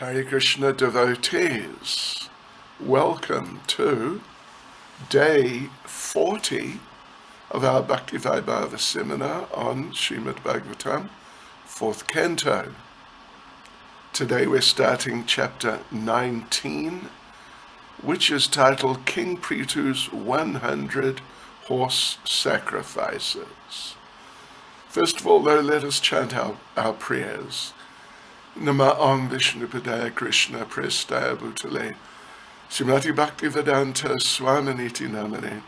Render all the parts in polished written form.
Hare Krishna devotees, welcome to day 40 of our Bhakti Vaibhava seminar on Srimad Bhagavatam, 4th Canto. Today we're starting chapter 19, which is titled King Prithu's 100 Horse Sacrifices. First of all, though, let us chant our prayers. Nama Om Vishnupadaya Krishna Prestaya Bhutale Srimati Bhaktivedanta Swaminiti Namane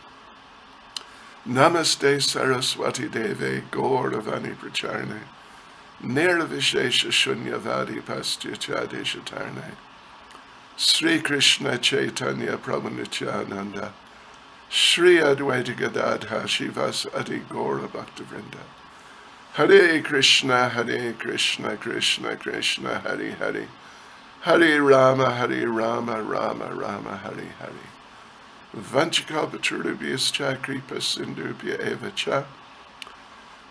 Namaste Saraswati Deve Gauravani Pracharne Nirvishesha Shunyavadi Pastyachadeshatarne Sri Krishna Chaitanya Prabhu Nityananda Sri Advaita Gadadha Shivas Adi Gaura Bhaktivinoda Hare Krishna, Krishna Krishna, Hare Hare, Hare Rama, Rama Rama, Hare Hare. Vanchakalpatarubhyascha kripa sindhubhya eva cha,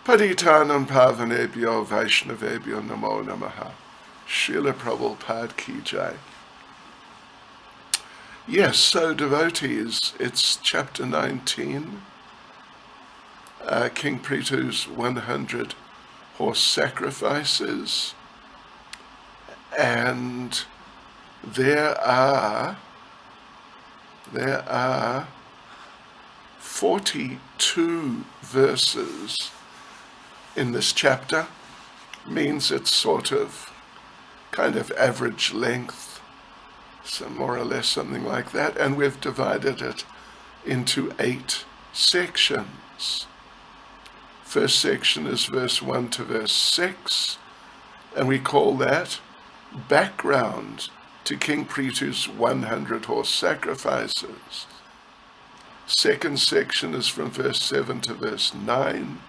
Patitanam pavanebhyo vaishnavebhyo namo namaha. Srila Prabhupada ki jai. Yes, so devotees, it's chapter 19. King Prithu's 100 horse sacrifices, and there are 42 verses in this chapter. Means it's sort of kind of average length, so more or less something like that, and we've divided it into 8 sections. First section is verse 1 to verse 6, and we call that background to King Prithu's 100 horse sacrifices. Second section is from verse 7 to verse 9,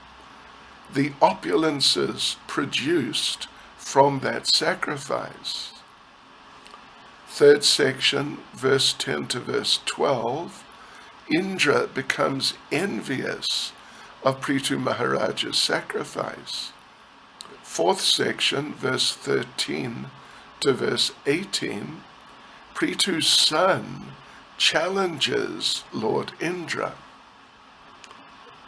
the opulences produced from that sacrifice. Third section, verse 10 to verse 12, Indra becomes envious of Prithu Maharaj's sacrifice. Fourth section, verse 13 to verse 18, Prithu's son challenges Lord Indra.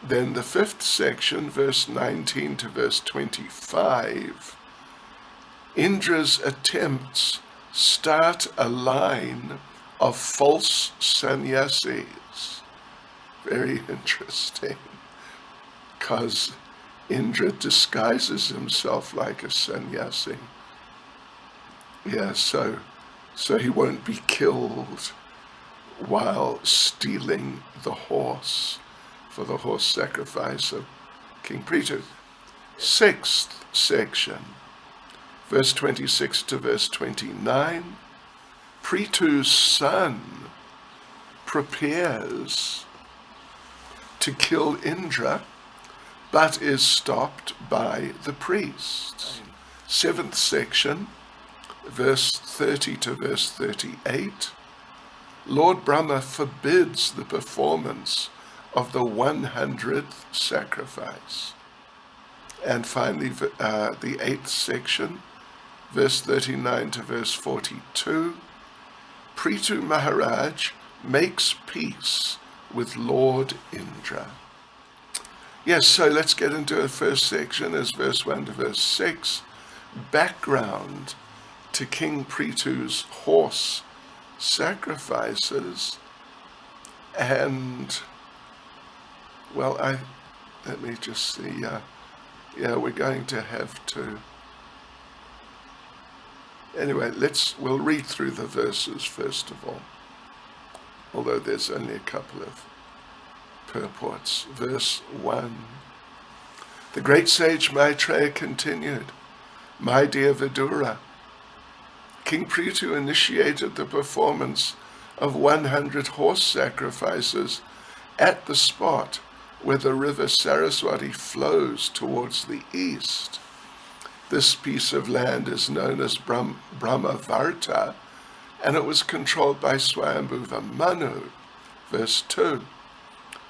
Then the fifth section, verse 19 to verse 25, Indra's attempts start a line of false sannyasis. Very interesting, because Indra disguises himself like a sannyasi. Yeah, so he won't be killed while stealing the horse for the horse sacrifice of King Prithu. Sixth section, verse 26 to verse 29, Prithu's son prepares to kill Indra, but is stopped by the priests. Seventh section, verse 30 to verse 38, Lord Brahma forbids the performance of the 100th sacrifice. And finally, the 8th section, verse 39 to verse 42, Prithu Maharaj makes peace with Lord Indra. Yes, so let's get into the first section as verse 1 to verse 6, background to King Prithu's horse sacrifices. And, well, let me just see, we're going to have to, anyway, we'll read through the verses first of all, although there's only a couple of purports. Verse 1. The great sage Maitreya continued, My dear Vidura, King Prithu initiated the performance of 100 horse sacrifices at the spot where the river Saraswati flows towards the east. This piece of land is known as Brahmavarta, and it was controlled by Swayambhuva Manu. Verse 2.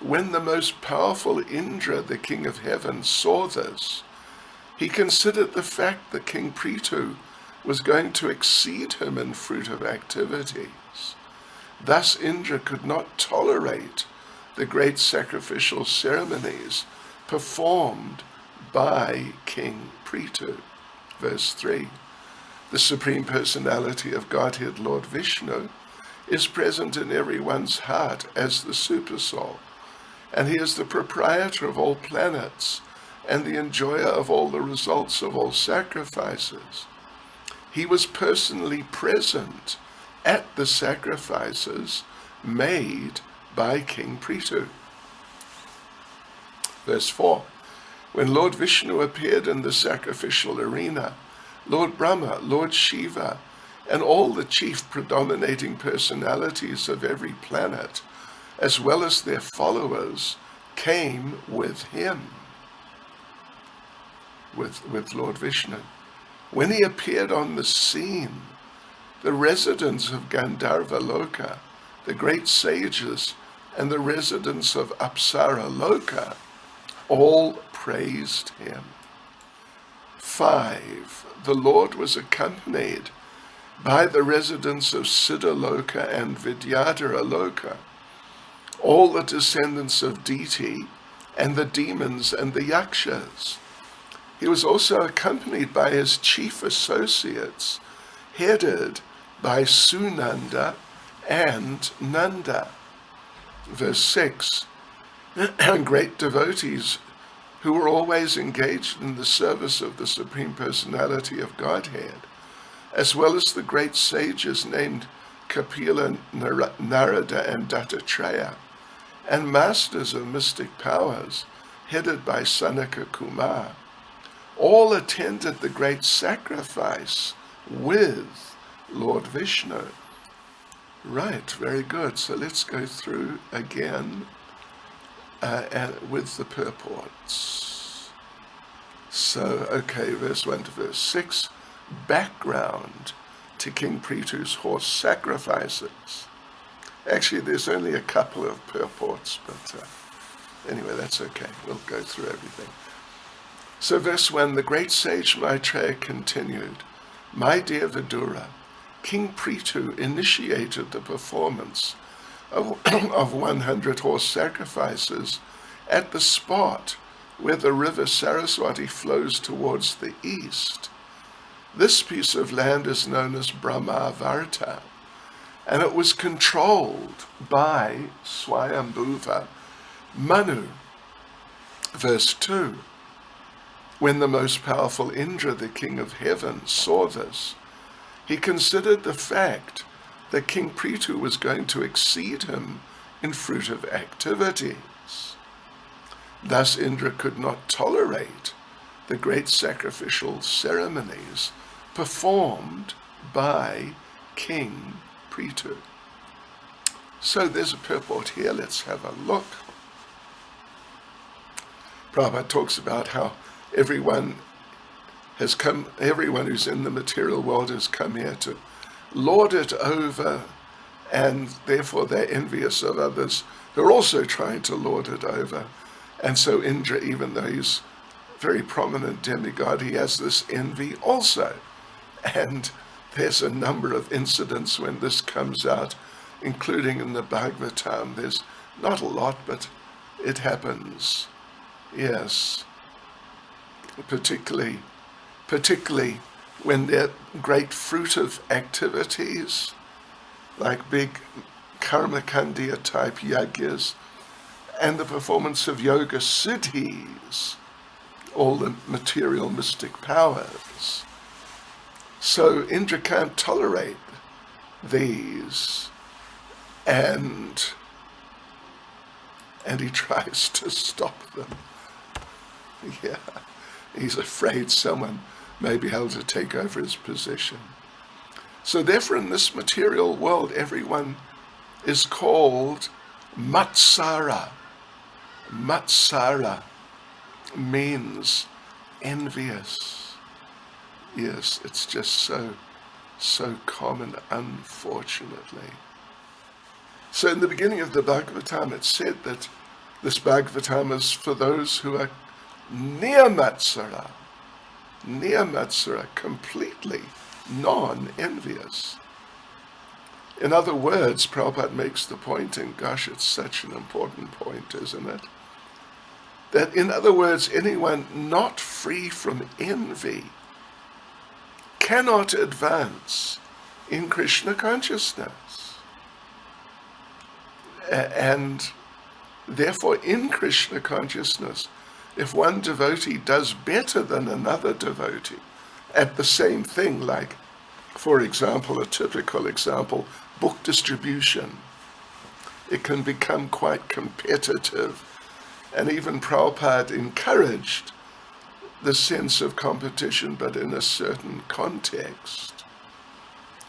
When the most powerful Indra, the king of heaven, saw this, he considered the fact that King Prithu was going to exceed him in fruitive activities. Thus Indra could not tolerate the great sacrificial ceremonies performed by King Prithu. Verse 3. The Supreme Personality of Godhead, Lord Vishnu, is present in everyone's heart as the Supersoul, and he is the proprietor of all planets and the enjoyer of all the results of all sacrifices. He was personally present at the sacrifices made by King Prithu. Verse 4. When Lord Vishnu appeared in the sacrificial arena, Lord Brahma, Lord Shiva, and all the chief predominating personalities of every planet, as well as their followers, came with him, with Lord Vishnu. When he appeared on the scene, the residents of Gandharva Loka, the great sages, and the residents of Apsara Loka all praised him. 5. The Lord was accompanied by the residents of Siddhaloka and Vidyadhara Loka, all the descendants of Diti, and the demons and the yakshas. He was also accompanied by his chief associates, headed by Sunanda and Nanda. Verse 6. Great devotees who were always engaged in the service of the Supreme Personality of Godhead, as well as the great sages named Kapila, Narada, and Dattatreya, and masters of mystic powers, headed by Sanaka Kumar, all attended the great sacrifice with Lord Vishnu. Right, very good. So let's go through again with the purports. So, okay, verse 1 to verse 6, background to King Prithu's horse sacrifices. Actually, there's only a couple of purports, but anyway, that's okay. We'll go through everything. So verse 1, the great sage Maitreya continued, My dear Vidura, King Prithu initiated the performance of 100 horse sacrifices at the spot where the river Saraswati flows towards the east. This piece of land is known as Brahmavarta, and it was controlled by Swayambhuva Manu. Verse 2, when the most powerful Indra, the king of heaven, saw this, he considered the fact that King Prithu was going to exceed him in fruitive activities. Thus Indra could not tolerate the great sacrificial ceremonies performed by King Prithu. So there's a purport here. Let's have a look. Prabhupada talks about how everyone who's in the material world has come here to lord it over, and therefore they're envious of others who are also trying to lord it over. And so Indra, even though he's a very prominent demigod, he has this envy also. And there's a number of incidents when this comes out, including in the Bhagavatam. There's not a lot, but it happens. Yes. Particularly when they're great fruitive activities, like big karmakandya type yagyas, and the performance of yoga siddhis, all the material mystic powers. So Indra can't tolerate these, and he tries to stop them. Yeah, he's afraid someone may be able to take over his position. So therefore in this material world, everyone is called Matsara. Matsara means envious. Yes, it's just so common, unfortunately. So in the beginning of the Bhagavatam, it said that this Bhagavatam is for those who are near Matsara, completely non-envious. In other words, Prabhupada makes the point, and gosh, it's such an important point, isn't it? That in other words, anyone not free from envy cannot advance in Krishna consciousness. And therefore, in Krishna consciousness, if one devotee does better than another devotee at the same thing, like, for example, a typical example, book distribution, it can become quite competitive. And even Prabhupada encouraged the sense of competition, but in a certain context.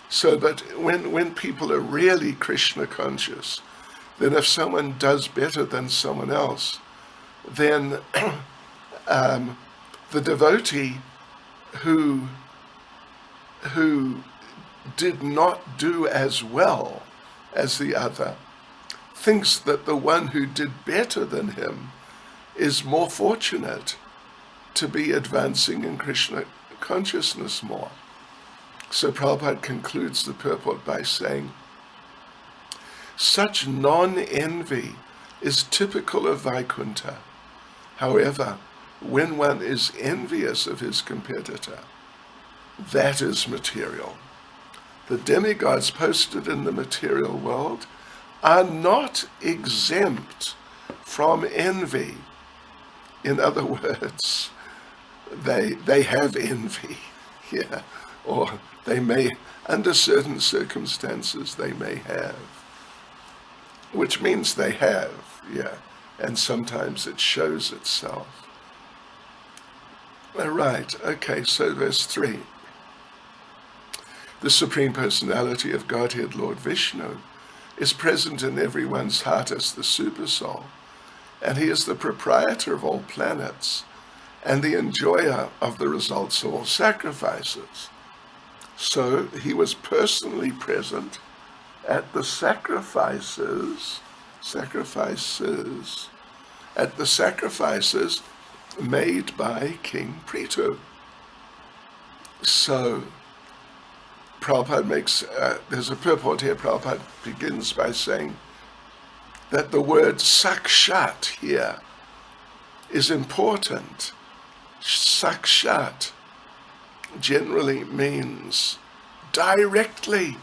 So, but when people are really Krishna conscious, then if someone does better than someone else, then the devotee who did not do as well as the other thinks that the one who did better than him is more fortunate to be advancing in Krishna consciousness more. So Prabhupada concludes the purport by saying, such non-envy is typical of Vaikuntha. However, when one is envious of his competitor, that is material. The demigods posted in the material world are not exempt from envy. In other words, they have envy, yeah, or they may, under certain circumstances, they may have, which means they have, yeah, and sometimes it shows itself. All right, okay, so verse 3. The Supreme Personality of Godhead, Lord Vishnu, is present in everyone's heart as the Supersoul, and he is the proprietor of all planets and the enjoyer of the results of all sacrifices. So he was personally present at the sacrifices made by King Prithu. So Prabhupada makes, there's a purport here. Prabhupada begins by saying that the word sakshat here is important. Sakshat generally means directly.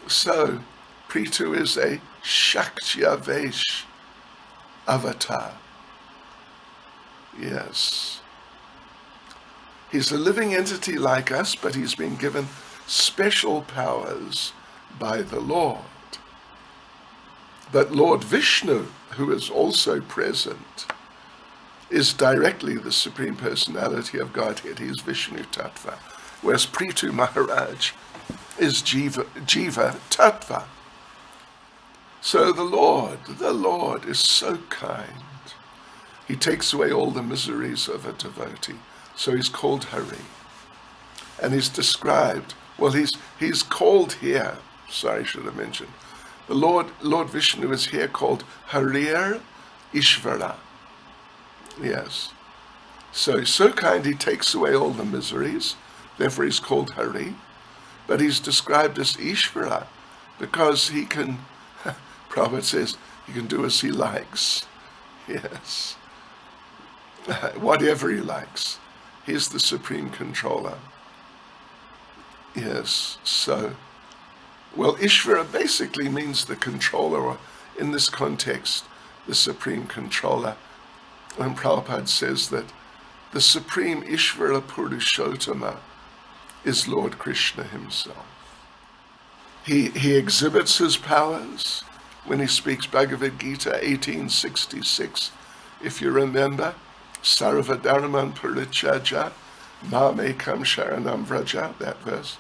So Prithu is a Shaktyavesh avatar. Yes. He's a living entity like us, but he's been given special powers by the Lord. But Lord Vishnu, who is also present, is directly the Supreme Personality of Godhead. He is Vishnu Tattva, whereas Prithu Maharaj is Jiva Tattva. So the Lord is so kind. He takes away all the miseries of a devotee. So he's called Hari. And he's described, well, he's called here, sorry, I should have mentioned, the Lord Vishnu is here called Harir Ishvara. Yes. So he's so kind, he takes away all the miseries, therefore he's called Hari. But he's described as Ishvara because he can, Prabhupada says, he can do as he likes. Yes. Whatever he likes. He's the supreme controller. Yes, so, well, Ishvara basically means the controller, or in this context, the supreme controller. And Prabhupada says that the supreme Ishvara Purushottama is Lord Krishna himself. He exhibits his powers when he speaks Bhagavad Gita 1866, if you remember, Sarva Dharman Parichaja, Mam Ekam Sharanam Vraja, that verse.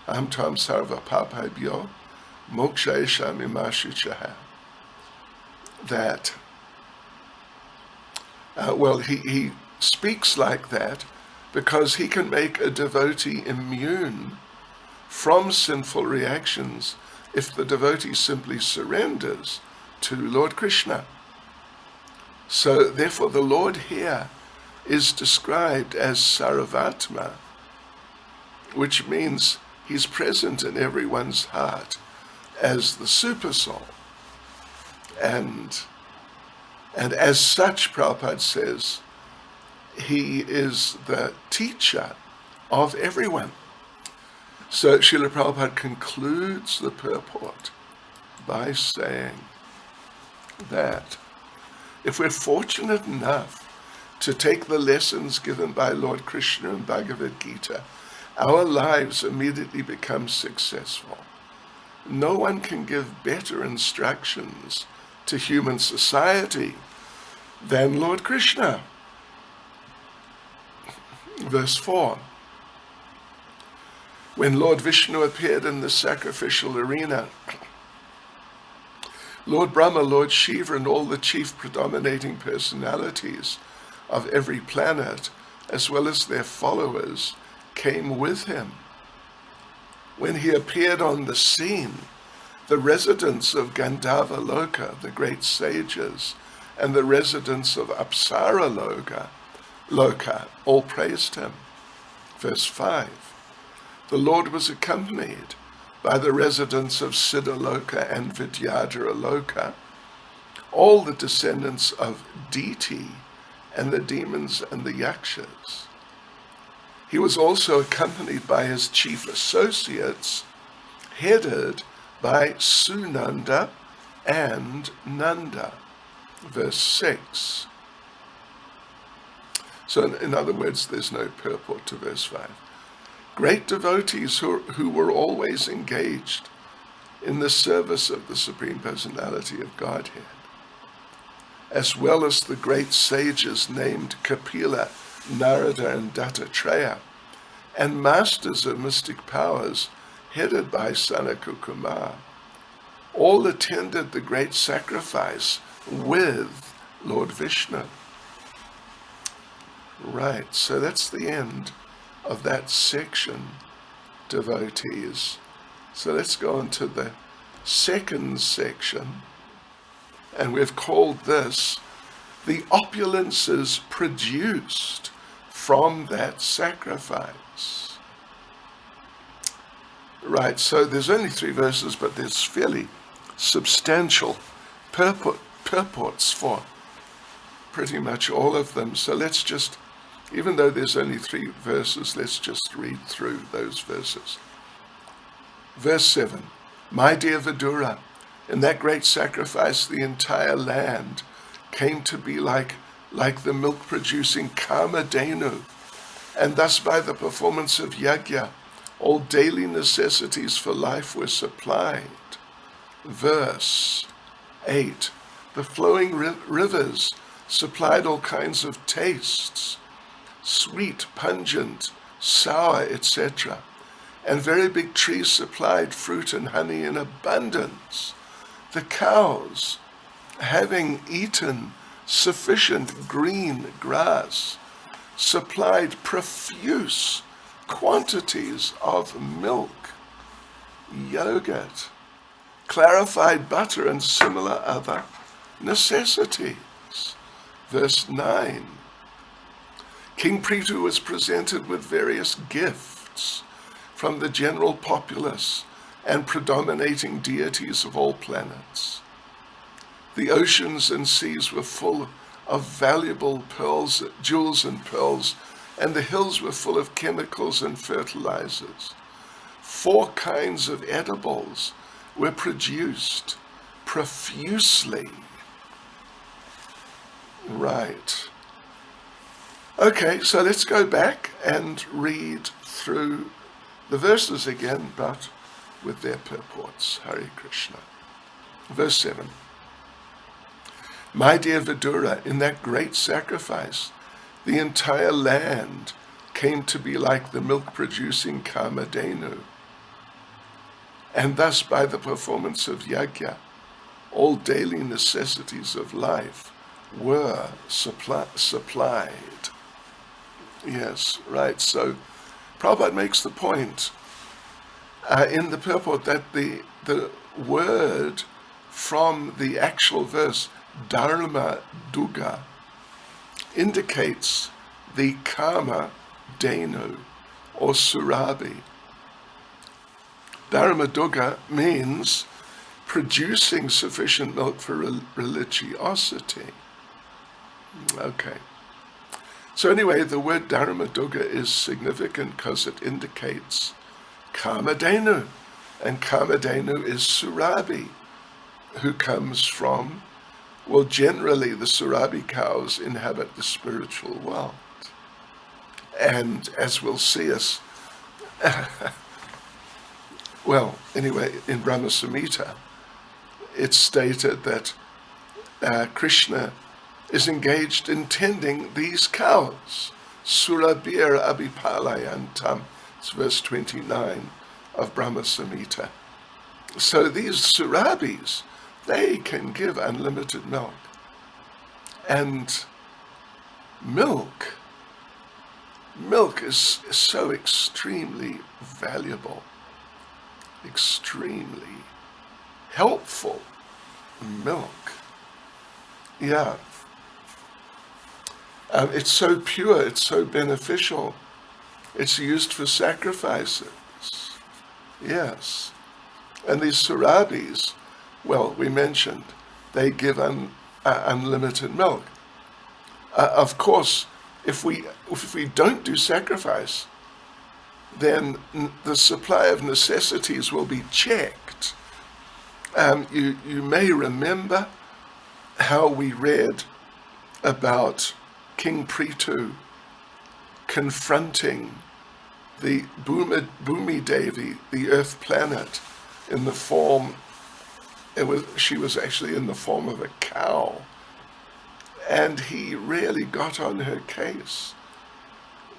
Aham Tvam Sarva Papabhyo, Moksha Eshami Mashichaha. That, he speaks like that because he can make a devotee immune from sinful reactions if the devotee simply surrenders to Lord Krishna. So therefore the Lord here is described as Sarvatma, which means he's present in everyone's heart as the super soul. And as such, Prabhupada says, he is the teacher of everyone. So Srila Prabhupada concludes the purport by saying that if we're fortunate enough to take the lessons given by Lord Krishna in Bhagavad Gita, our lives immediately become successful. No one can give better instructions to human society than Lord Krishna. Verse 4. When Lord Vishnu appeared in the sacrificial arena, Lord Brahma, Lord Shiva, and all the chief predominating personalities of every planet, as well as their followers, came with him. When he appeared on the scene, the residents of Gandharva Loka, the great sages, and the residents of Apsara Loka all praised him. Verse 5. The Lord was accompanied by the residents of Siddhaloka and Vidyadhara Loka, all the descendants of Diti, and the demons and the yakshas. He was also accompanied by his chief associates, headed by Sunanda and Nanda. Verse 6. So in other words, there's no purport to verse 5. Great devotees who were always engaged in the service of the Supreme Personality of Godhead, as well as the great sages named Kapila, Narada, and Dattatreya, and masters of mystic powers headed by Sanaka Kumar, all attended the great sacrifice with Lord Vishnu. Right, so that's the end of that section, devotees. So let's go on to the second section, and we've called this the opulences produced from that sacrifice. Right, so there's only 3 verses, but there's fairly substantial purports for pretty much all of them. So let's just, even though there's only 3 verses, let's just read through those verses. Verse 7, my dear Vidura, in that great sacrifice, the entire land came to be like the milk-producing Kamadhenu, and thus by the performance of yajna, all daily necessities for life were supplied. Verse 8, the flowing rivers supplied all kinds of tastes, sweet, pungent, sour, etc. And very big trees supplied fruit and honey in abundance. The cows, having eaten sufficient green grass, supplied profuse quantities of milk, yogurt, clarified butter, and similar other necessities. Verse 9, King Prithu was presented with various gifts from the general populace and predominating deities of all planets. The oceans and seas were full of valuable pearls, jewels and pearls, and the hills were full of chemicals and fertilizers. 4 kinds of edibles were produced profusely. Right. Okay, so let's go back and read through the verses again, but with their purports. Hare Krishna. Verse 7. My dear Vidura, in that great sacrifice, the entire land came to be like the milk-producing Kamadhenu. And thus, by the performance of yajna, all daily necessities of life were supplied. Yes, right. So Prabhupada makes the point in the purport that the word from the actual verse, dharma duga, indicates the Kamadhenu, or surabi. Dharmadugga means producing sufficient milk for religiosity. Okay. So anyway, the word Dharmadugga is significant because it indicates Kamadhenu. And Kamadhenu is Surabi, who comes from, well, generally the Surabi cows inhabit the spiritual world. And as we'll see us, well, anyway, in Brahma Samhita, it's stated that Krishna is engaged in tending these cows. Surabir abhipalayantam. It's verse 29 of Brahma Samhita. So these surabis, they can give unlimited milk. And milk is so extremely valuable, extremely helpful. Milk. Yeah. It's so pure, it's so beneficial. It's used for sacrifices. Yes. And these surabis, well, we mentioned, they give unlimited milk. Of course, if we don't do sacrifice, then the supply of necessities will be checked. You may remember how we read about King Prithu confronting the Bhumi Devi, the earth planet, in the form, she was actually in the form of a cow. And he really got on her case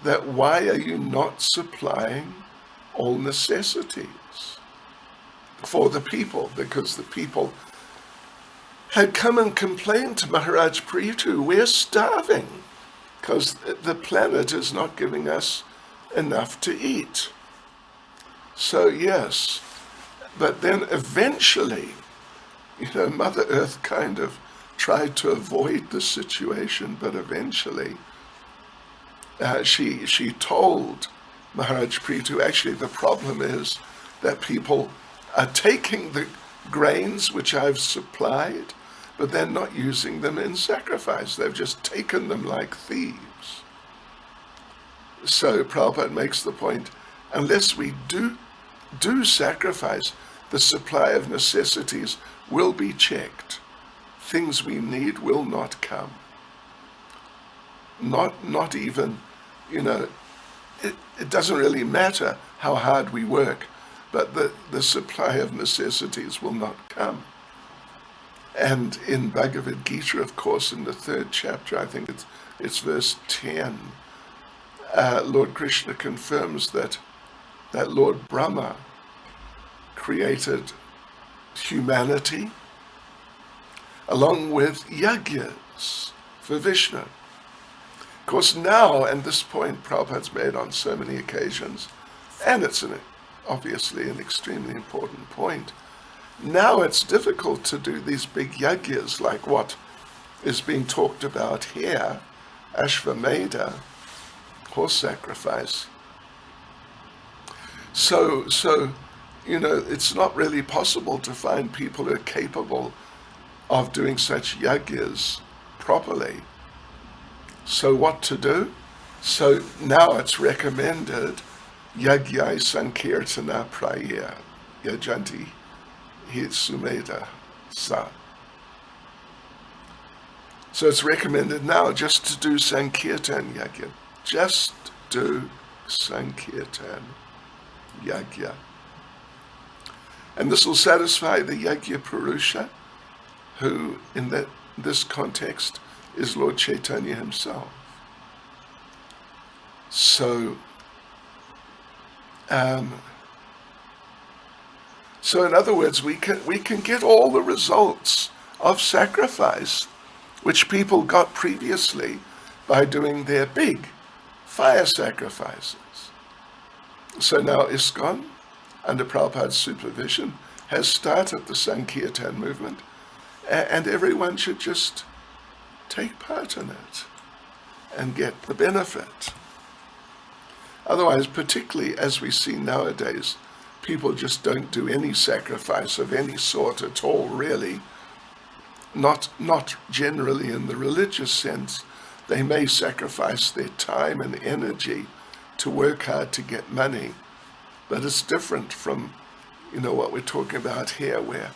that why are you not supplying all necessities for the people? Because the people had come and complained to Maharaj Prithu, we're starving because the planet is not giving us enough to eat. So yes, but then eventually, Mother Earth kind of tried to avoid the situation, but eventually she told Maharaj Prithu, actually the problem is that people are taking the grains which I've supplied, but they're not using them in sacrifice. They've just taken them like thieves. So Prabhupada makes the point, unless we do sacrifice, the supply of necessities will be checked. Things we need will not come. Not even, it doesn't really matter how hard we work, but the supply of necessities will not come. And in Bhagavad Gita, of course, in the 3rd chapter, I think it's verse 10, Lord Krishna confirms that Lord Brahma created humanity along with yajnas for Vishnu. Of course now, and this point Prabhupada's made on so many occasions, and it's obviously an extremely important point, now it's difficult to do these big yajnas like what is being talked about here, Ashvamedha, horse sacrifice. So it's not really possible to find people who are capable of doing such yajnas properly. So what to do? So now it's recommended yajnai sankirtana praya yajanti hi sumedha sa. So it's recommended now just to do sankirtan yajna. Just do sankirtan yajna. And this will satisfy the yajna purusha, who in this context is Lord Chaitanya himself. So in other words, we can get all the results of sacrifice which people got previously by doing their big fire sacrifices. So now ISKCON, under Prabhupada's supervision, has started the Sankirtan movement, and everyone should just take part in it and get the benefit. Otherwise, particularly as we see nowadays, people just don't do any sacrifice of any sort at all, really. Not generally in the religious sense. They may sacrifice their time and energy to work hard to get money, but it's different from, what we're talking about here, where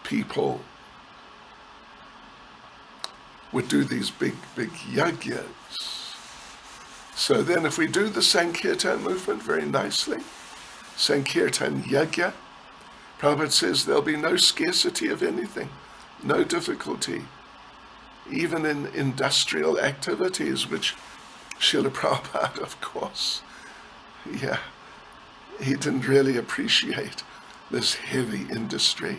people would do these big yagyas. So then if we do the Sankirtan movement very nicely, Sankirtan yagya, Prabhupada says there'll be no scarcity of anything, no difficulty, even in industrial activities, which Srila Prabhupada, of course, he didn't really appreciate this heavy industry.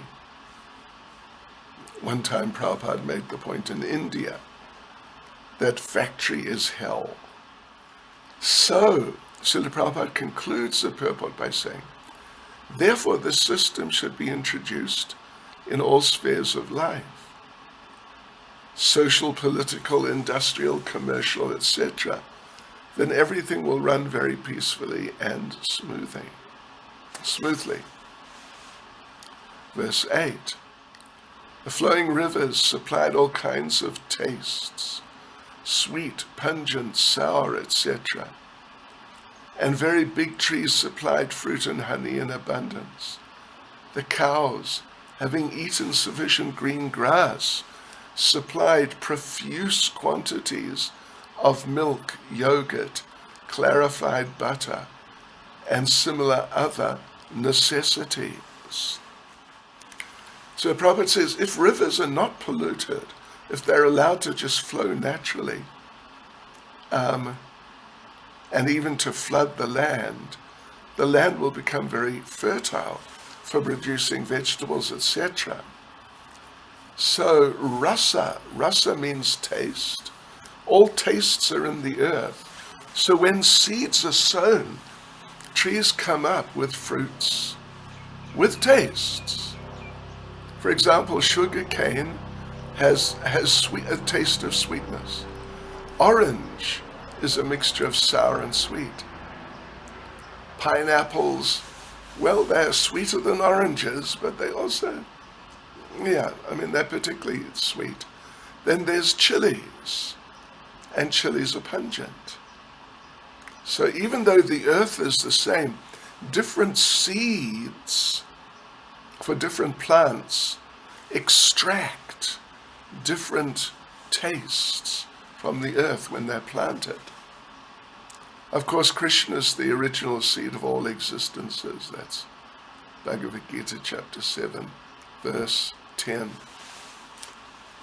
One time Prabhupada made the point in India that factory is hell. So, Srila Prabhupada concludes the purport by saying, therefore this system should be introduced in all spheres of life. Social, political, industrial, commercial, etc. Then everything will run very peacefully and smoothly. Verse 8. The flowing rivers supplied all kinds of tastes, sweet, pungent, sour, etc. And very big trees supplied fruit and honey in abundance. The cows, having eaten sufficient green grass, supplied profuse quantities of milk, yogurt, clarified butter, and similar other necessities. So Prabhupada says, if rivers are not polluted, if they're allowed to just flow naturally, and even to flood the land will become very fertile for producing vegetables, etc. So rasa means taste. All tastes are in the earth. So when seeds are sown, trees come up with fruits, with tastes. For example, sugar cane has a taste of sweetness. Orange is a mixture of sour and sweet. Pineapples, well, they're sweeter than oranges, but they also, they're particularly sweet. Then there's chilies, and chilies are pungent. So even though the earth is the same, different seeds for different plants extract different tastes from the earth when they're planted. Of course, Krishna is the original seed of all existences. That's Bhagavad Gita chapter 7, verse 10.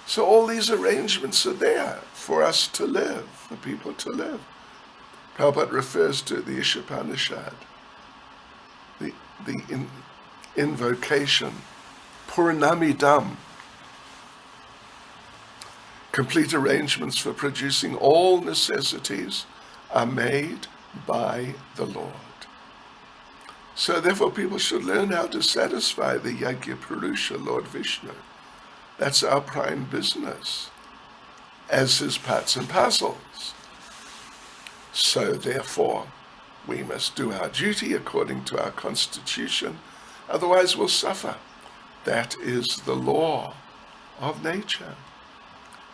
So all these arrangements are there for us to live, for people to live. Prabhupada refers to the Ishopanishad, the invocation, Purnamidam, complete arrangements for producing all necessities are made by the Lord. So therefore people should learn how to satisfy the Yajna Purusha, Lord Vishnu. That's our prime business, as his parts and parcels. So therefore we must do our duty according to our constitution, otherwise we'll suffer. That is the law of nature.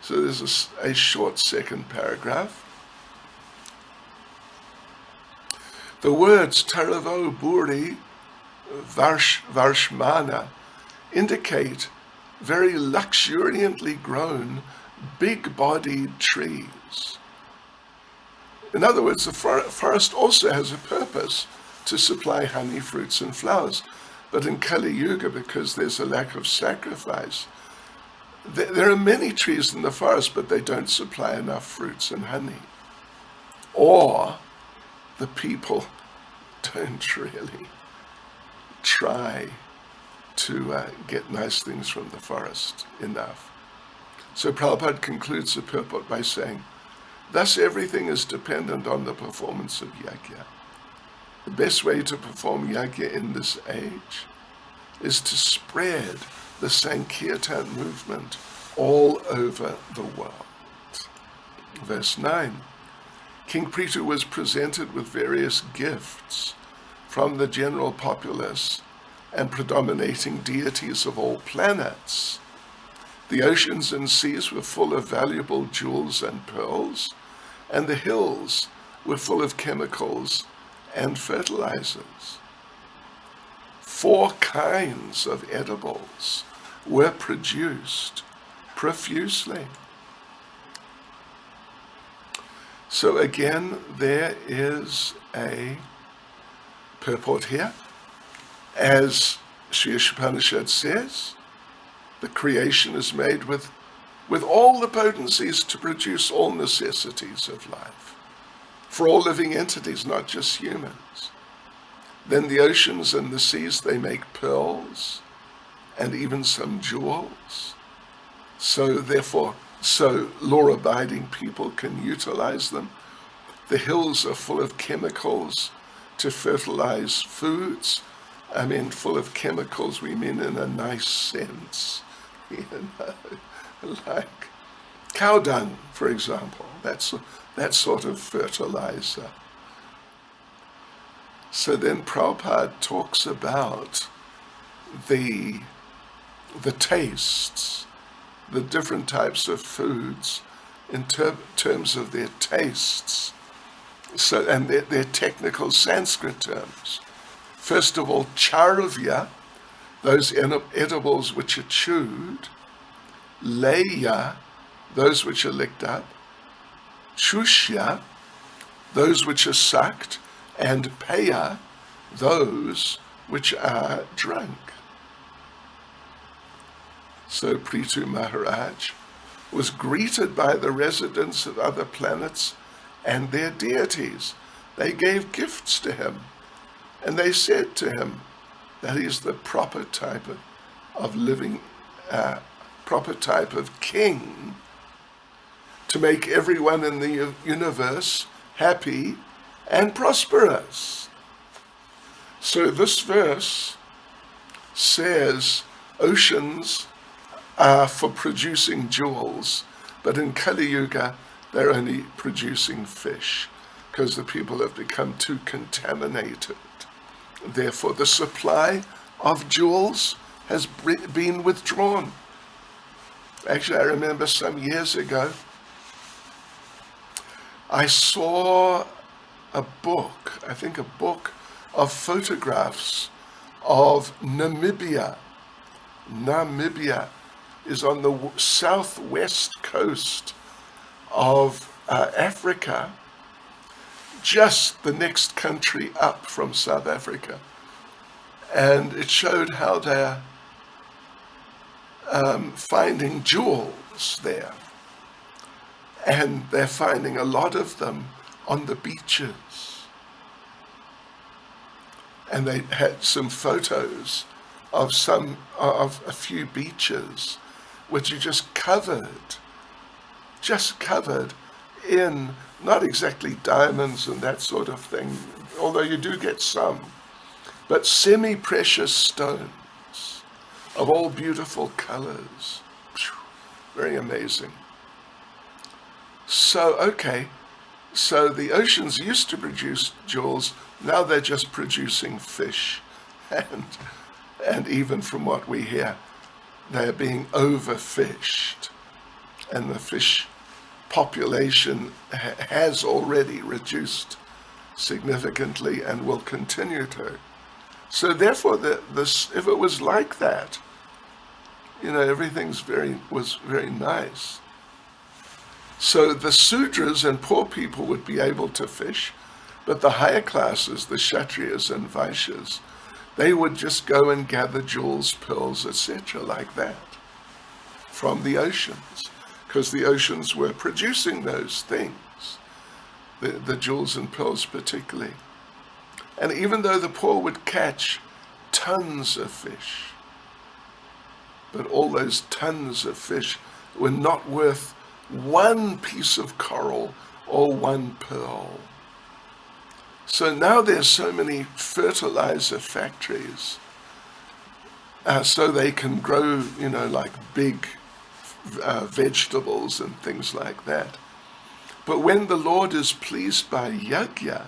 So there's a short second paragraph. The words Taravo Buri Varshmana indicate very luxuriantly grown, big-bodied trees. In other words, the forest also has a purpose to supply honey, fruits, and flowers. But in Kali Yuga, because there's a lack of sacrifice, there are many trees in the forest, but they don't supply enough fruits and honey. Or the people don't really try to get nice things from the forest enough. So Prabhupada concludes the purport by saying, thus everything is dependent on the performance of yajna. The best way to perform yajna in this age is to spread the Sankirtan movement all over the world. Verse 9. King Prithu was presented with various gifts from the general populace and predominating deities of all planets. The oceans and seas were full of valuable jewels and pearls, and the hills were full of chemicals and fertilizers. 4 kinds of edibles were produced profusely. So again, there is a purport here. As Sri Upanishad says, the creation is made with all the potencies to produce all necessities of life, for all living entities, not just humans. Then the oceans and the seas, they make pearls and even some jewels. So law-abiding people can utilize them. The hills are full of chemicals to fertilize foods. I mean, full of chemicals, we mean in a nice sense. Like cow dung, for example, that sort of fertilizer. So then Prabhupada talks about the tastes, the different types of foods in terms of their tastes, and their technical Sanskrit terms. First of all, charvya, those edibles which are chewed; leya, those which are licked up; chushya, those which are sucked; and paya, those which are drunk. So Prithu Maharaj was greeted by the residents of other planets and their deities. They gave gifts to him, and they said to him that he's the proper type of living, proper type of king to make everyone in the universe happy and prosperous. So this verse says oceans are for producing jewels, but in Kali Yuga they're only producing fish because the people have become too contaminated. Therefore the supply of jewels has been withdrawn. Actually, I remember some years ago I saw a book of photographs of Namibia. Namibia is on the southwest coast of Africa, just the next country up from South Africa. And it showed how they're finding jewels there. And they're finding a lot of them on the beaches. And they had some photos of a few beaches which are just covered in, not exactly diamonds and that sort of thing, although you do get some, but semi-precious stones of all beautiful colors. Very amazing. So the oceans used to produce jewels, now they're just producing fish. And even from what we hear, they're being overfished. And the fish population has already reduced significantly and will continue to. So therefore, if it was like that, everything was very nice. So the Sudras and poor people would be able to fish, but the higher classes, the Kshatriyas and Vaishyas, they would just go and gather jewels, pearls, etc., like that, from the oceans, because the oceans were producing those things, the jewels and pearls particularly. And even though the poor would catch tons of fish, but all those tons of fish were not worth one piece of coral or one pearl. So now there's so many fertilizer factories, so they can grow, like big vegetables and things like that. But when the Lord is pleased by yajna,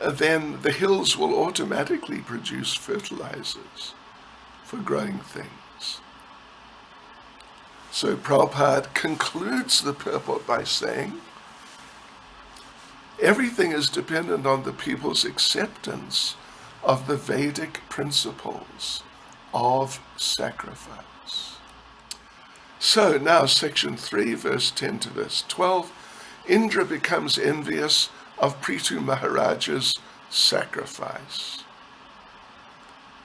then the hills will automatically produce fertilizers for growing things. So Prabhupada concludes the purport by saying, everything is dependent on the people's acceptance of the Vedic principles of sacrifice. So now section 3, verse 10 to verse 12, Indra becomes envious of Prithu Maharaja's sacrifice.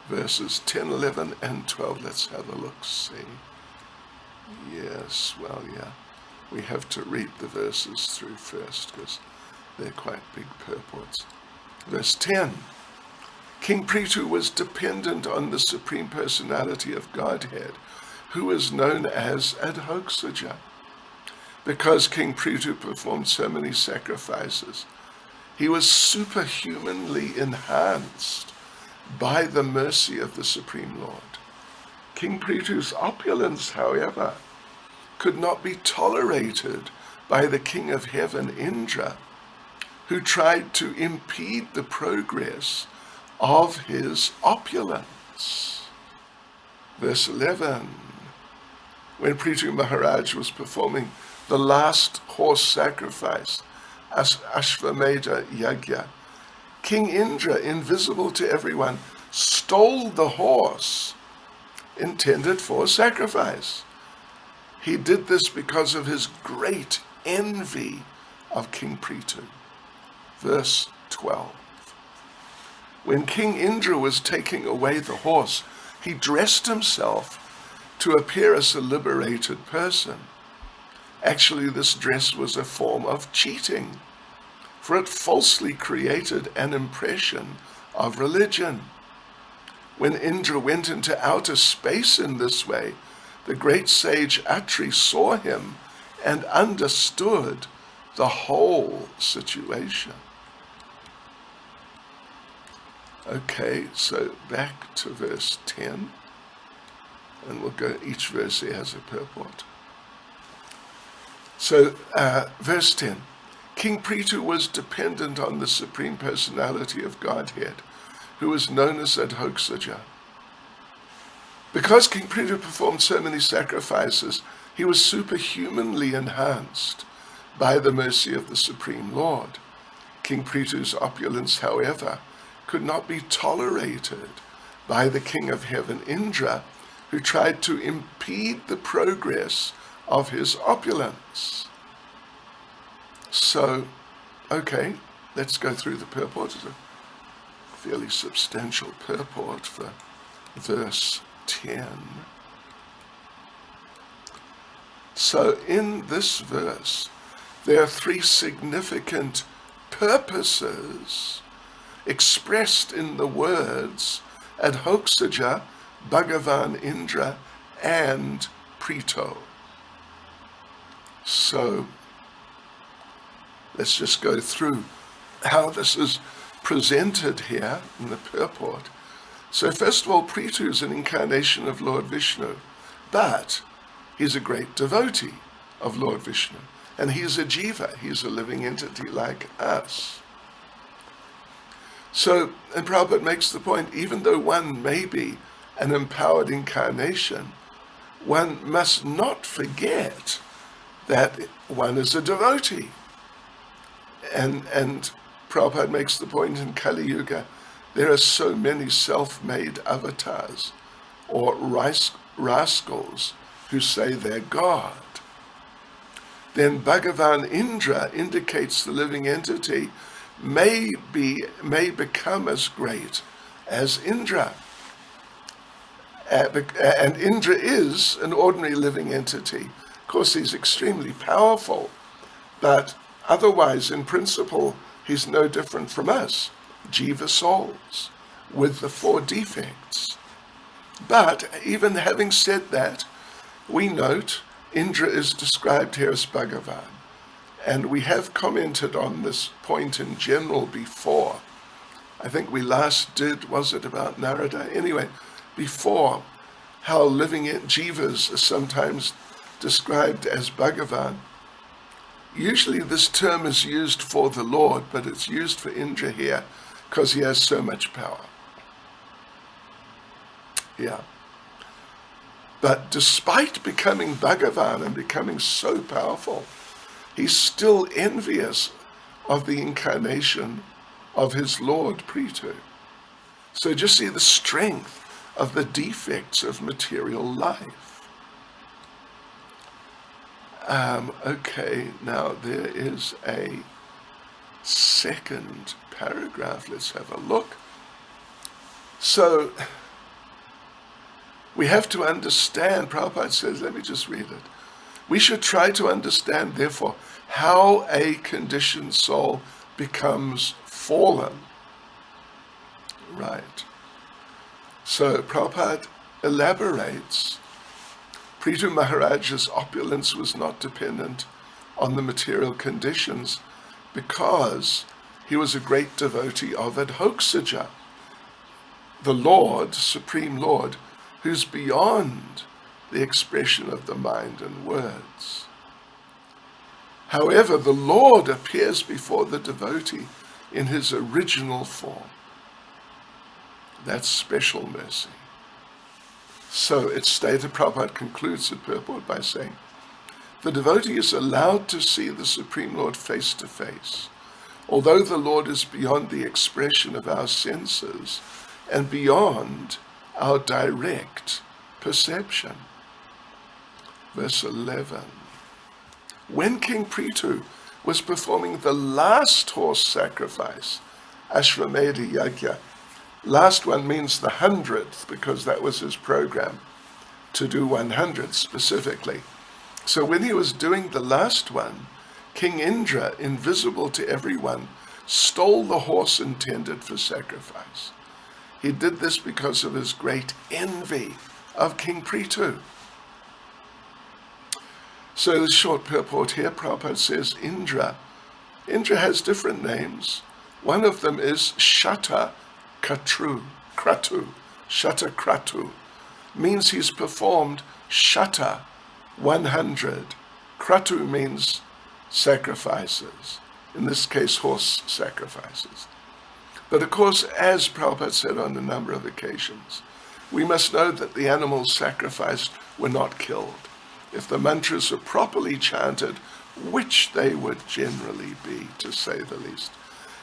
Verses 10, 11, and 12. Let's have a look, see. Yes, well, yeah. We have to read the verses through first because they're quite big purports. Verse 10. King Prithu was dependent on the Supreme Personality of Godhead, who is known as Adhokshaja. Because King Prithu performed so many sacrifices, he was superhumanly enhanced by the mercy of the Supreme Lord. King Prithu's opulence, however, could not be tolerated by the King of Heaven, Indra, who tried to impede the progress of his opulence. Verse 11, when Prithu Maharaj was performing the last horse sacrifice, Ashvamedha Yajna, King Indra, invisible to everyone, stole the horse intended for sacrifice. He did this because of his great envy of King Prithu. Verse 12. When King Indra was taking away the horse, he dressed himself to appear as a liberated person. Actually, this dress was a form of cheating, for it falsely created an impression of religion. When Indra went into outer space in this way, the great sage Atri saw him and understood the whole situation. Okay, so back to verse 10, and we'll go, each verse here has a purport. So, verse 10, King Prithu was dependent on the Supreme Personality of Godhead, who is known as Adhokshaja. Because King Prithu performed so many sacrifices, he was superhumanly enhanced by the mercy of the Supreme Lord. King Prithu's opulence, however, could not be tolerated by the King of Heaven, Indra, who tried to impede the progress of his opulence. So, okay, let's go through the purport. It's a fairly substantial purport for verse 10. So in this verse, there are three significant purposes expressed in the words Adhokshaja, Bhagavan Indra, and Prithu. So let's just go through how this is presented here in the purport. So first of all, Prithu is an incarnation of Lord Vishnu, but he's a great devotee of Lord Vishnu, and he's a jiva, he's a living entity like us. So, and Prabhupada makes the point, even though one may be an empowered incarnation, one must not forget that one is a devotee. And Prabhupada makes the point in Kali Yuga, there are so many self-made avatars, or rascals, who say they're God. Then Bhagavan Indra indicates the living entity may become as great as Indra. And Indra is an ordinary living entity. Of course, he's extremely powerful, but otherwise, in principle, he's no different from us, jiva souls, with the four defects. But even having said that, we note Indra is described here as Bhagavan. And we have commented on this point in general before. I think we last did, was it about Narada? Anyway, before, how living jivas are sometimes described as Bhagavan. usually this term is used for the Lord, but it's used for Indra here because he has so much power. Yeah. But despite becoming Bhagavan and becoming so powerful, he's still envious of the incarnation of his Lord Prithu. So just see the strength of the defects of material life. Okay, now there is a second paragraph. Let's have a look. So we have to understand, Prabhupada says, let me just read it. We should try to understand, therefore, how a conditioned soul becomes fallen. Right. So Prabhupada elaborates, Prithu Maharaj's opulence was not dependent on the material conditions because he was a great devotee of Adhoksaja, the Lord, Supreme Lord, who's beyond the expression of the mind and words. However, the Lord appears before the devotee in his original form. That's special mercy. So it's stated, Prabhupada concludes the purport by saying, the devotee is allowed to see the Supreme Lord face to face, although the Lord is beyond the expression of our senses and beyond our direct perception. Verse 11. When King Prithu was performing the last horse sacrifice, Ashvamedha Yajna, last one means the 100th, because that was his program, to do 100 specifically. So when he was doing the last one, King Indra, invisible to everyone, stole the horse intended for sacrifice. He did this because of his great envy of King Prithu. So the short purport here, Prabhupada says Indra. Indra has different names. One of them is Shata Kratu. Shata Kratu means he's performed Shata, 100. Kratu means sacrifices. In this case, horse sacrifices. But of course, as Prabhupada said on a number of occasions, we must know that the animals sacrificed were not killed. If the mantras are properly chanted, which they would generally be, to say the least,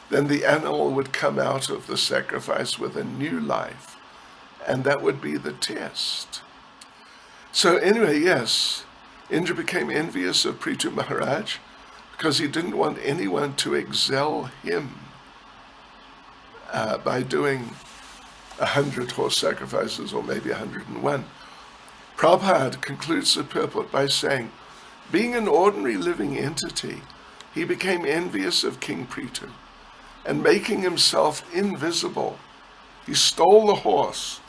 then the animal would come out of the sacrifice with a new life, and that would be the test. So anyway, yes, Indra became envious of Prithu Maharaj because he didn't want anyone to excel him by doing 100 horse sacrifices, or maybe 101. Prabhupada concludes the purport by saying, being an ordinary living entity, he became envious of King Prithu, and making himself invisible, he stole the horse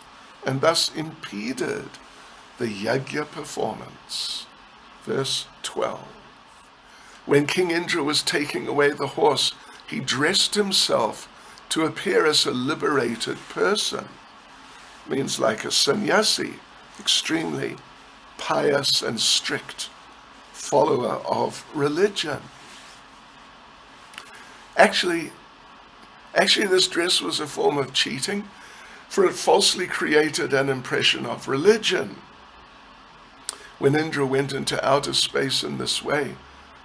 and thus impeded the yajna performance. Verse 12. When King Indra was taking away the horse, he dressed himself to appear as a liberated person. Means like a sannyasi, extremely pious and strict follower of religion. Actually, this dress was a form of cheating, for it falsely created an impression of religion. When Indra went into outer space in this way,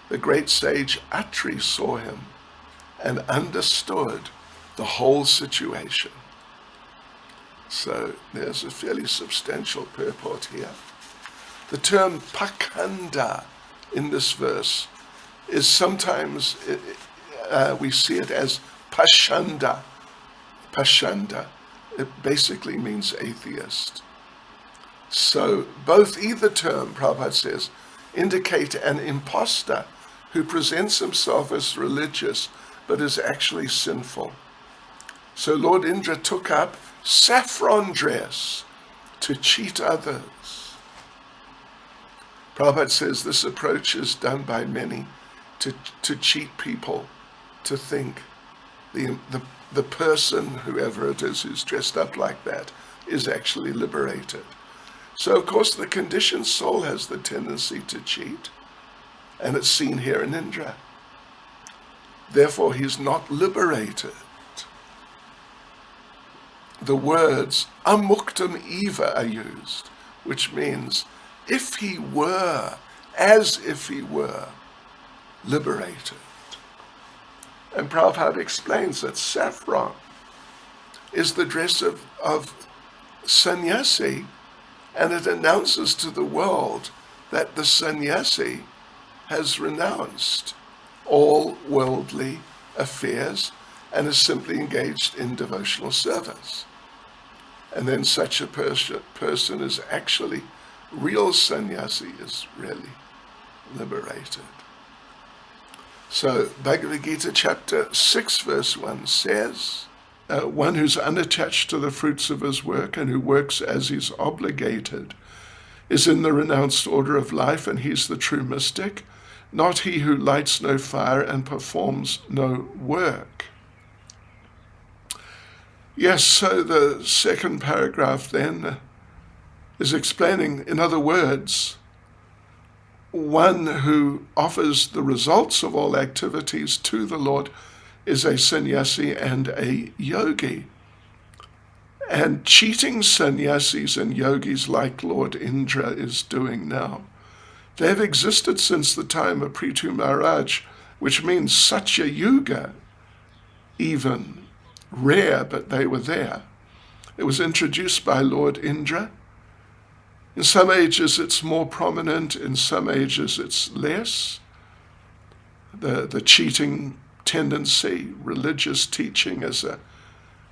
the great sage Atri saw him and understood the whole situation. So there's a fairly substantial purport here. The term pakanda in this verse is sometimes, we see it as pashanda. Pashanda, it basically means atheist. So either term, Prabhupada says, indicate an impostor who presents himself as religious but is actually sinful. So Lord Indra took up saffron dress to cheat others. Prabhupada says this approach is done by many to cheat people, to think the person, whoever it is who's dressed up like that, is actually liberated. So of course the conditioned soul has the tendency to cheat. And it's seen here in Indra. Therefore, he's not liberated. The words amuktam eva are used, which means if he were, as if he were liberated. And Prabhupada explains that saffron is the dress of sannyasi, and it announces to the world that the sannyasi has renounced all worldly affairs and is simply engaged in devotional service. And then such a person is actually, real sannyasi is really liberated. So Bhagavad Gita chapter 6 verse 1 says, one who's unattached to the fruits of his work and who works as he's obligated is in the renounced order of life, and he's the true mystic, not he who lights no fire and performs no work. Yes, so the second paragraph then is explaining, in other words, one who offers the results of all activities to the Lord is a sannyasi and a yogi. And cheating sannyasis and yogis like Lord Indra is doing now, they have existed since the time of Prithu Maharaj, which means Satya Yuga, even rare, but they were there. It was introduced by Lord Indra. In some ages it's more prominent, in some ages it's less. The cheating tendency, religious teaching as a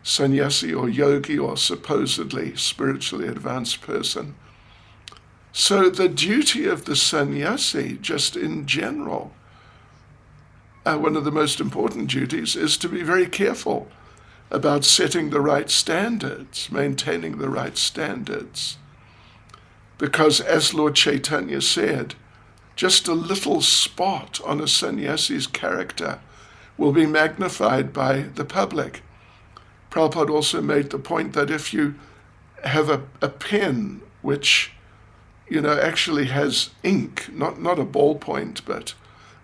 sannyasi or yogi or supposedly spiritually advanced person. So the duty of the sannyasi, just in general, one of the most important duties is to be very careful about setting the right standards, maintaining the right standards. Because as Lord Chaitanya said, just a little spot on a sannyasi's character will be magnified by the public. Prabhupada also made the point that if you have a pen which, actually has ink, not a ballpoint, but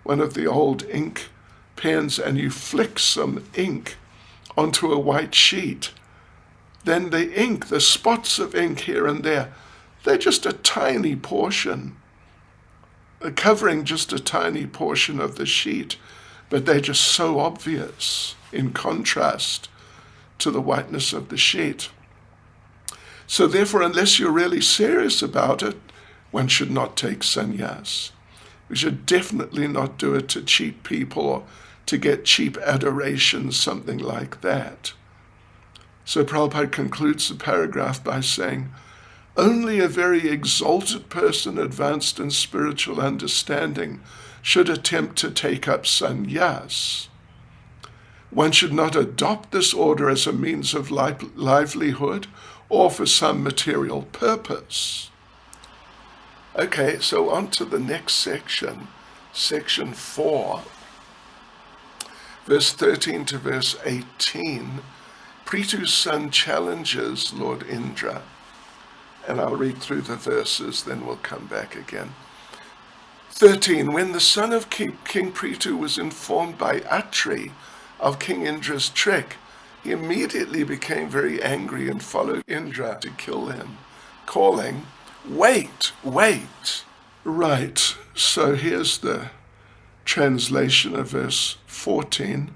one of the old ink pens, and you flick some ink onto a white sheet, then the ink, the spots of ink here and there, they're just a tiny portion, covering just a tiny portion of the sheet, but they're just so obvious in contrast to the whiteness of the sheet. So therefore, unless you're really serious about it, one should not take sannyas. We should definitely not do it to cheat people or to get cheap adoration, something like that. So Prabhupada concludes the paragraph by saying, only a very exalted person advanced in spiritual understanding should attempt to take up sannyas. One should not adopt this order as a means of livelihood or for some material purpose. Okay, so on to the next section, section 4, verse 13 to verse 18. Prithu's son challenges Lord Indra, and I'll read through the verses, then we'll come back again. 13. When the son of King Prithu was informed by Atri of King Indra's trick, he immediately became very angry and followed Indra to kill him, calling, "Wait, wait." Right, so here's the translation of verse 14.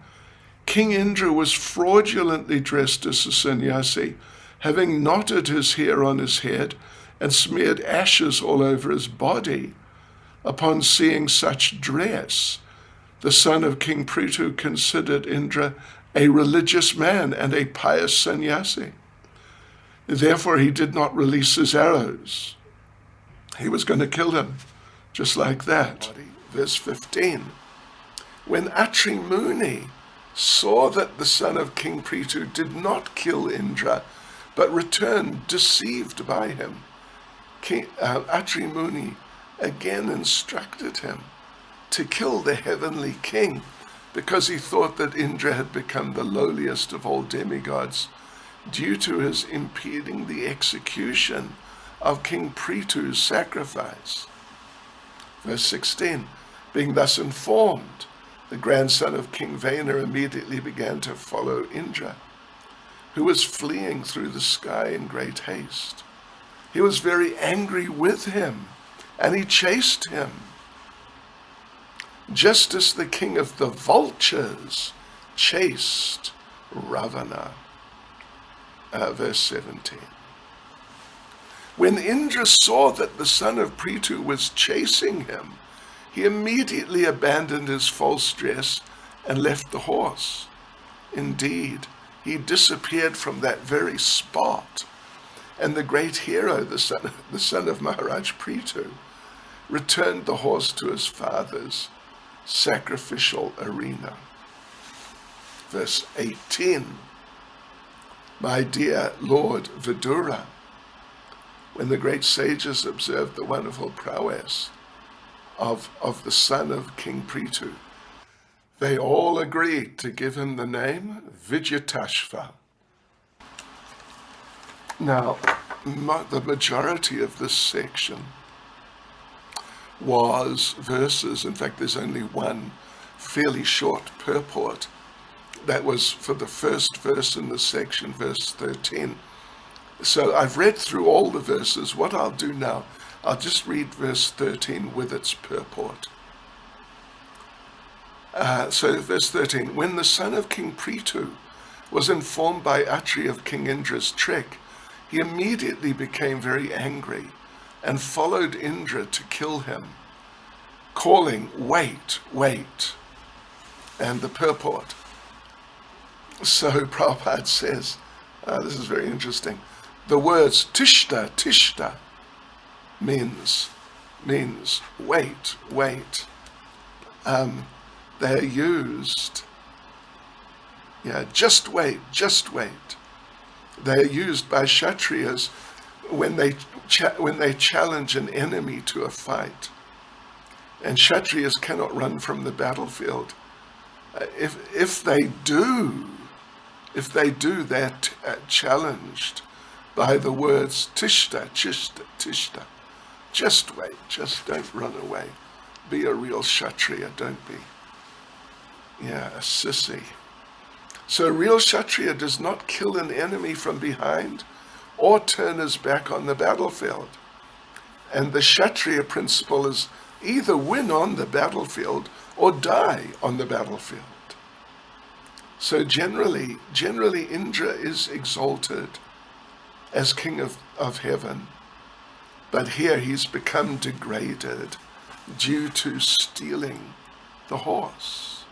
King Indra was fraudulently dressed as a sannyasi, having knotted his hair on his head and smeared ashes all over his body. Upon seeing such dress, the son of King Prithu considered Indra a religious man and a pious sannyasi. Therefore, he did not release his arrows. He was going to kill him, just like that. Verse 15. When Atri Muni saw that the son of King Prithu did not kill Indra, but returned deceived by him, Atri Muni again instructed him to kill the heavenly king, because he thought that Indra had become the lowliest of all demigods due to his impeding the execution of King Prithu's sacrifice. Verse 16. Being thus informed, the grandson of King Vena immediately began to follow Indra, who was fleeing through the sky in great haste. He was very angry with him, and he chased him, just as the king of the vultures chased Ravana. Verse 17. When Indra saw that the son of Prithu was chasing him, he immediately abandoned his false dress and left the horse. Indeed, he disappeared from that very spot, and the great hero, the son of Maharaj Prithu, returned the horse to his father's sacrificial arena. Verse 18. My dear Lord Vidura, when the great sages observed the wonderful prowess of the son of King Prithu, they all agreed to give him the name Vidyatashva. Now, the majority of this section was verses. In fact, there's only one fairly short purport. That was for the first verse in the section, verse 13. So I've read through all the verses. What I'll do now, I'll just read verse 13 with its purport. So verse 13, when the son of King Prithu was informed by Atri of King Indra's trick, he immediately became very angry and followed Indra to kill him, calling, wait, wait, and the purport. So Prabhupada says, this is very interesting, the words tishta, tishta means wait, wait. They're used, just wait, just wait. They're used by Kshatriyas when they challenge an enemy to a fight. And Kshatriyas cannot run from the battlefield. If they do, they're challenged by the words tishta, tishta, tishta. Just wait, just don't run away. Be a real Kshatriya, don't be a sissy. So a real Kshatriya does not kill an enemy from behind or turn his back on the battlefield. And the Kshatriya principle is either win on the battlefield or die on the battlefield. So generally Indra is exalted as king of heaven, but here he's become degraded due to stealing the horse.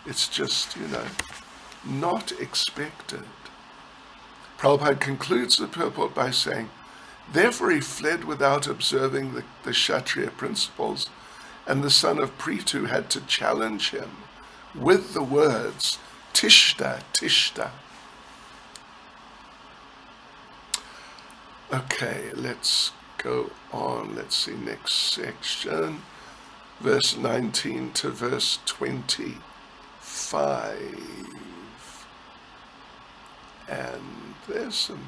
It's just, not expected. Prabhupada concludes the purport by saying, therefore he fled without observing the Kshatriya principles, and the son of Prithu had to challenge him with the words, tishta, tishta. Okay, let's go on. Let's see, next section, verse 19 to verse 25. And there's some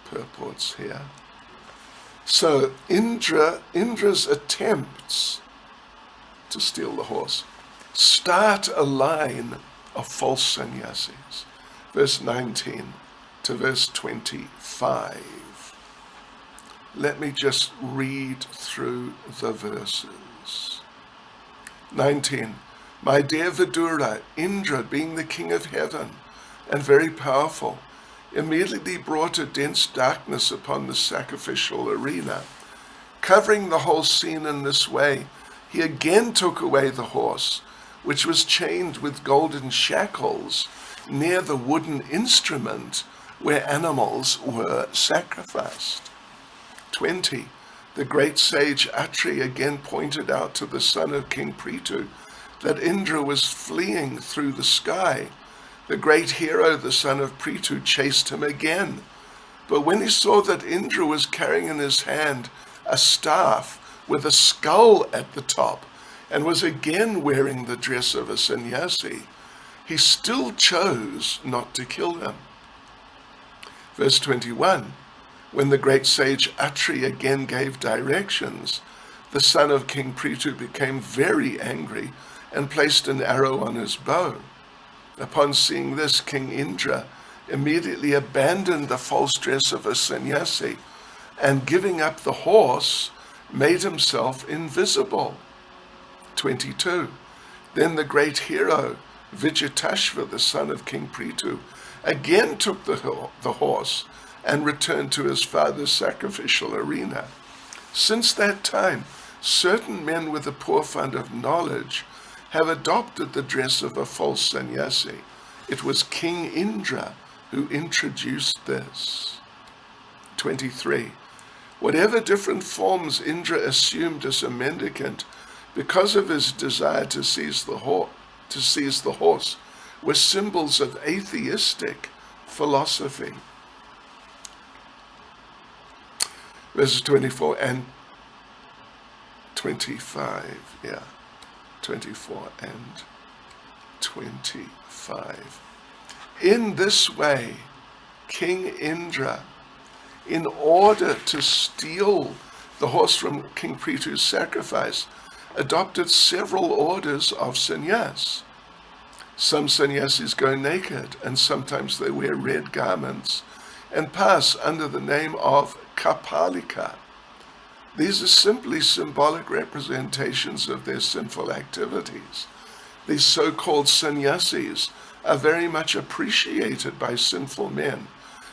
purports here. So Indra's attempts to steal the horse start a line of false sannyasis. Verse 19 to verse 25. Let me just read through the verses. 19. My dear Vidura, Indra, being the king of heaven and very powerful, immediately brought a dense darkness upon the sacrificial arena. Covering the whole scene in this way, he again took away the horse, which was chained with golden shackles near the wooden instrument where animals were sacrificed. 20. The great sage Atri again pointed out to the son of King Prithu that Indra was fleeing through the sky. The great hero, the son of Prithu, chased him again. But when he saw that Indra was carrying in his hand a staff with a skull at the top and was again wearing the dress of a sannyasi, he still chose not to kill him. Verse 21, when the great sage Atri again gave directions, the son of King Prithu, became very angry and placed an arrow on his bow. Upon seeing this, King Indra immediately abandoned the false dress of a sannyasi and, giving up the horse, made himself invisible. 22. Then the great hero, Vijitashva, the son of King Prithu, again took the horse and returned to his father's sacrificial arena. Since that time, certain men with a poor fund of knowledge have adopted the dress of a false sannyasi. It was King Indra who introduced this. 23. Whatever different forms Indra assumed as a mendicant, because of his desire to seize the horse, were symbols of atheistic philosophy. Verses 24 and 25. 24 and 25. In this way, King Indra, in order to steal the horse from King Prithu's sacrifice, adopted several orders of sannyas. Some sannyasis go naked, and sometimes they wear red garments and pass under the name of kapalika. These are simply symbolic representations of their sinful activities. These so-called sannyasis are very much appreciated by sinful men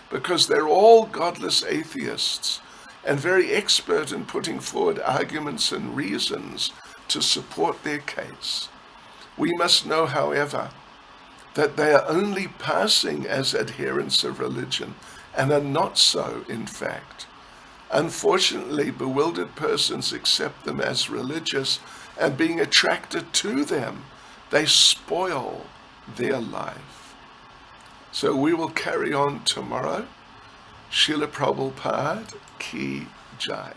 because they're all godless atheists and very expert in putting forward arguments and reasons to support their case. We must know, however, that they are only passing as adherents of religion and are not so, in fact. Unfortunately, bewildered persons accept them as religious, and being attracted to them, they spoil their life. So we will carry on tomorrow. Srila Prabhupada Ki Jai.